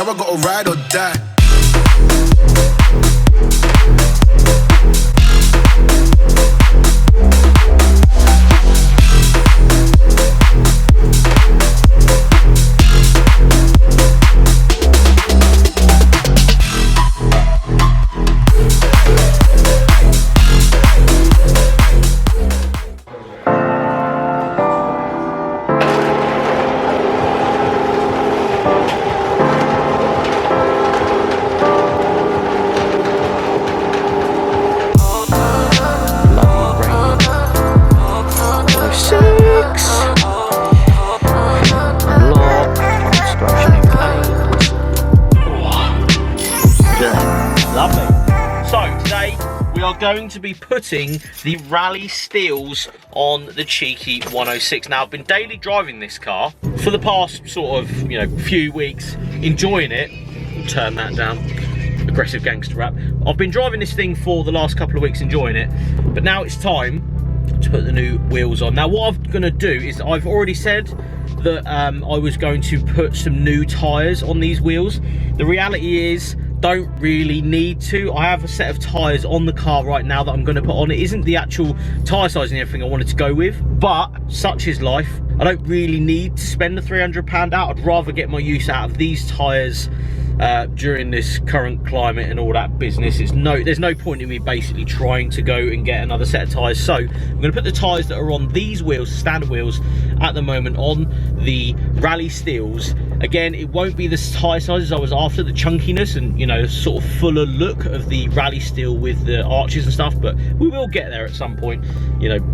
Now I gotta ride or die. Going to be putting the RALLYE steels on the cheeky 106. Now I've been daily driving this car for the past sort of few weeks, enjoying it. Turn that down, aggressive gangster rap. I've been driving this thing for the last couple of weeks, enjoying it, but now it's time to put the new wheels on. Now what I'm going to do is, I've already said that I was going to put some new tyres on these wheels. The reality is, don't really need to. I have a set of tyres on the car right now that I'm going to put on. It isn't the actual tyre size and everything I wanted to go with, but such is life. I don't really need to spend the £300 out. I'd rather get my use out of these tyres during this current climate and all that business. There's no point in me basically trying to go and get another set of tyres. So I'm going to put the tyres that are on these wheels, standard wheels at the moment, on the RALLYE steels. Again, it won't be the tyre sizes I was after, the chunkiness and sort of fuller look of the RALLYE steel with the arches and stuff, but we will get there at some point.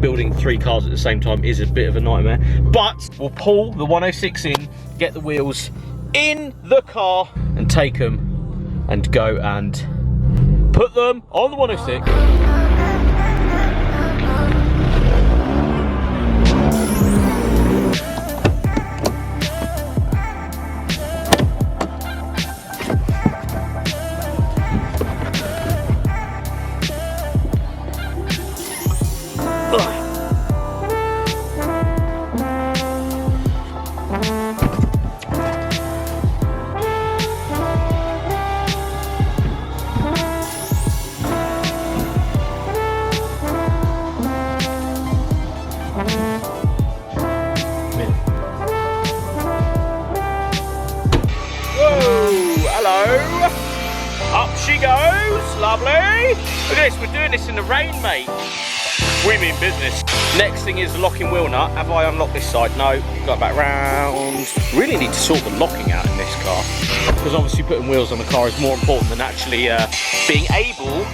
Building 3 cars at the same time is a bit of a nightmare, but we'll pull the 106 in, get the wheels in the car and take them and go and put them on the 106. Up she goes, lovely. Look at this, we're doing this in the rain, mate. We mean business. Next thing is the locking wheel nut. Have I unlocked this side? No, got back round. Really need to sort the locking out in this car, because obviously putting wheels on the car is more important than actually being able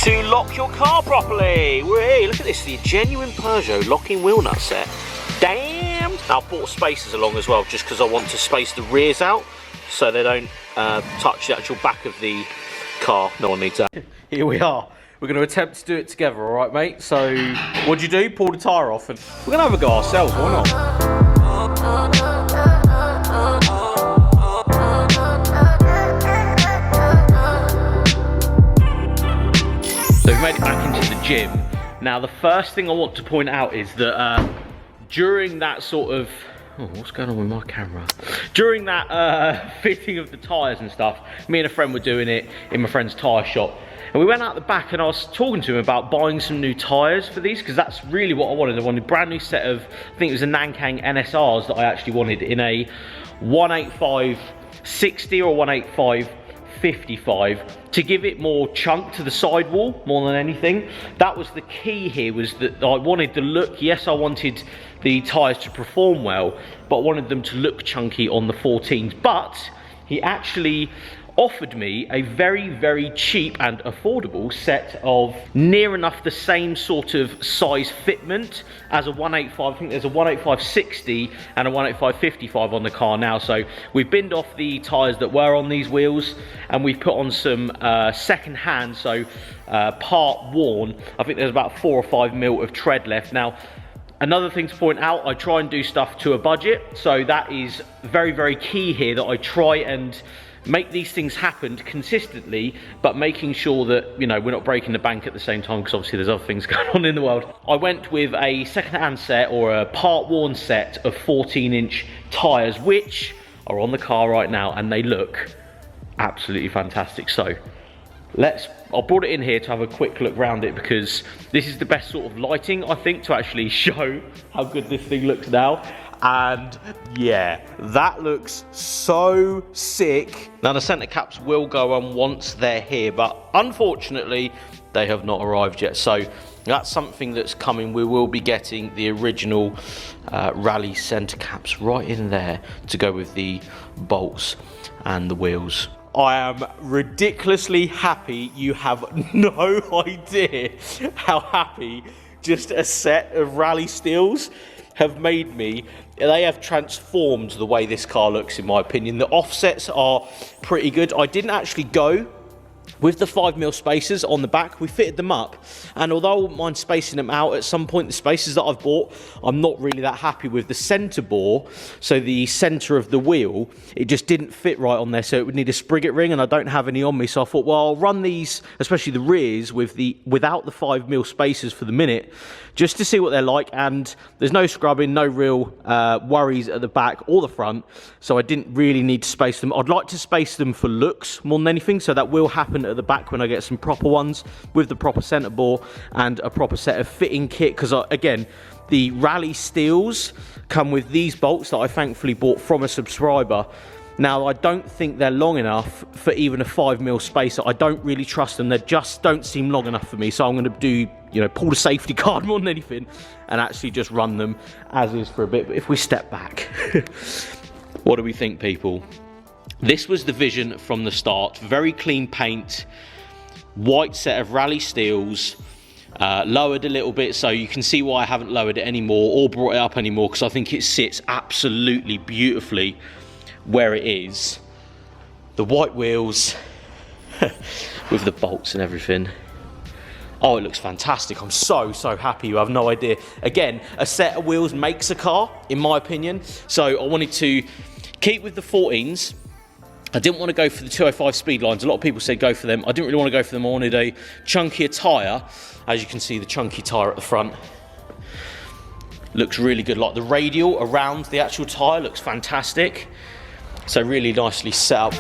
to lock your car properly. Whee, look at this, the genuine Peugeot locking wheel nut set. Damn. Now I brought spacers along as well, just because I want to space the rears out so they don't touch the actual back of the car. No one needs that. Here we are. We're going to attempt to do it together, all right, mate? So, what'd you do? Pull the tyre off, and we're going to have a go ourselves. Why not? So we've made it back into the gym. Now, the first thing I want to point out is that during that sort of... Oh, what's going on with my camera? During that fitting of the tyres and stuff, me and a friend were doing it in my friend's tyre shop. And we went out the back and I was talking to him about buying some new tyres for these, because that's really what I wanted. I wanted a brand new set of, I think it was a Nankang NSRs that I actually wanted in a 185/60 or 185/55 to give it more chunk to the sidewall more than anything. That was the key here, was that I wanted the look. Yes, I wanted the tyres to perform well, but I wanted them to look chunky on the 14s. But he actually offered me a very, very cheap and affordable set of near enough the same sort of size fitment as a 185. I think there's a 185/60 and a 185/55 on the car now. So we've binned off the tyres that were on these wheels, and we've put on some second hand, so part worn. I think there's about 4 or 5 mil of tread left. Now, another thing to point out, I try and do stuff to a budget, so that is very, very key here, that I try and make these things happen consistently, but making sure that, you know, we're not breaking the bank at the same time, because obviously there's other things going on in the world. I went with a second-hand set, or a part-worn set of 14-inch tyres, which are on the car right now, and they look absolutely fantastic. So I brought it in here to have a quick look around it, because this is the best sort of lighting, I think, to actually show how good this thing looks now. And yeah, that looks so sick. Now the center caps will go on once they're here, but unfortunately they have not arrived yet. So that's something that's coming. We will be getting the original Rally center caps right in there to go with the bolts and the wheels. I am ridiculously happy. You have no idea how happy just a set of Rally steels have made me. They have transformed the way this car looks, in my opinion. The offsets are pretty good. I didn't actually go with the 5mm spacers on the back. We fitted them up, and although I wouldn't mind spacing them out at some point, the spacers that I've bought, I'm not really that happy with the center bore. So the center of the wheel, it just didn't fit right on there, so it would need a spriget ring, and I don't have any on me. So I thought, well, I'll run these, especially the rears, without the 5mm spacers for the minute, just to see what they're like. And there's no scrubbing, no real worries at the back or the front, so I didn't really need to space them. I'd like to space them for looks more than anything, so that will happen at the back when I get some proper ones with the proper center bore and a proper set of fitting kit. Because again, the Rally steels come with these bolts that I thankfully bought from a subscriber. Now, I don't think they're long enough for even a 5mm spacer. I don't really trust them. They just don't seem long enough for me. So I'm going to do, you know, pull the safety card more than anything and actually just run them as is for a bit. But if we step back, what do we think, people? This was the vision from the start. Very clean paint, white set of Rally steels, lowered a little bit, so you can see why I haven't lowered it anymore or brought it up anymore, because I think it sits absolutely beautifully where it is. The white wheels with the bolts and everything. Oh, it looks fantastic. I'm so happy. You have no idea. Again, a set of wheels makes a car, in my opinion. So I wanted to keep with the 14s. I didn't want to go for the 205 speed lines. A lot of people said go for them. I didn't really want to go for them. I wanted a chunkier tyre. As you can see, the chunky tyre at the front looks really good. Like the radial around the actual tyre looks fantastic. So really nicely set up.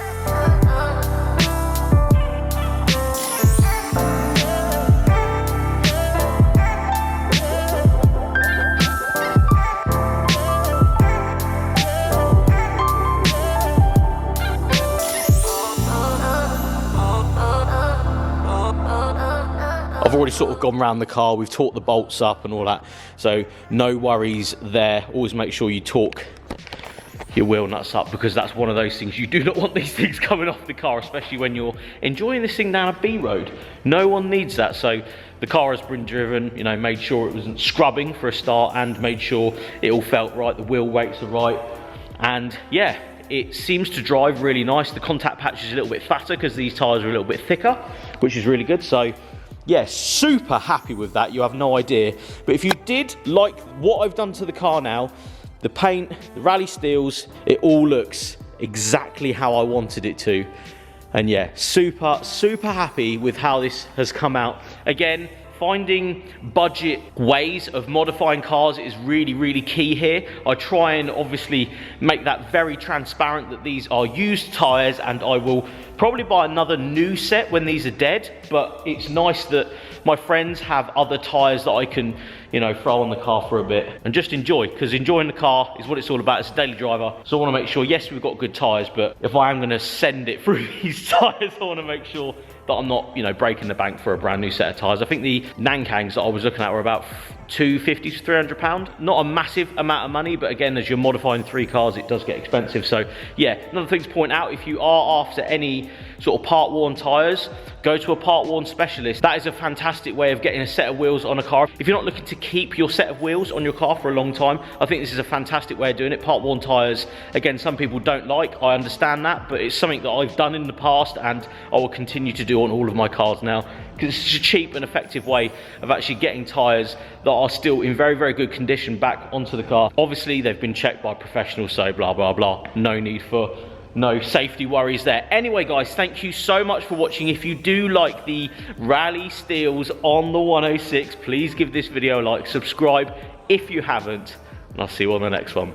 I've already sort of gone around the car, we've torqued the bolts up and all that, so no worries there. Always make sure you torque your wheel nuts up, because that's one of those things, you do not want these things coming off the car, especially when you're enjoying this thing down a B road. No one needs that. So the car has been driven, you know, made sure it wasn't scrubbing for a start, and made sure it all felt right, the wheel weights are right, and yeah, it seems to drive really nice. The contact patch is a little bit fatter because these tyres are a little bit thicker, which is really good. So yeah, super happy with that. You have no idea. But if you did like what I've done to the car now, the paint, the Rally steels, it all looks exactly how I wanted it to. And yeah, super happy with how this has come out. Again, finding budget ways of modifying cars is really key here. I try and obviously make that very transparent that these are used tyres, and I will probably buy another new set when these are dead, but it's nice that my friends have other tyres that I can, you know, throw on the car for a bit and just enjoy, because enjoying the car is what it's all about. It's a daily driver, so I want to make sure, yes, we've got good tyres, but if I am going to send it through these tyres, I want to make sure that I'm not, you know, breaking the bank for a brand new set of tyres. I think the Nankangs that I was looking at were about £250 to £300. Not a massive amount of money, but again, as you're modifying 3 cars, it does get expensive. So yeah, another thing to point out, if you are after any sort of part-worn tyres, go to a part-worn specialist. That is a fantastic way of getting a set of wheels on a car. If you're not looking to keep your set of wheels on your car for a long time, I think this is a fantastic way of doing it. Part-worn tyres, again, some people don't like, I understand that, but it's something that I've done in the past and I will continue to do on all of my cars now, because it's a cheap and effective way of actually getting tyres that are still in very good condition back onto the car. Obviously, they've been checked by professionals, so blah blah. No need for no safety worries there. Anyway, guys, thank you so much for watching. If you do like the Rally steels on the 106, please give this video a like, subscribe if you haven't, and I'll see you on the next one.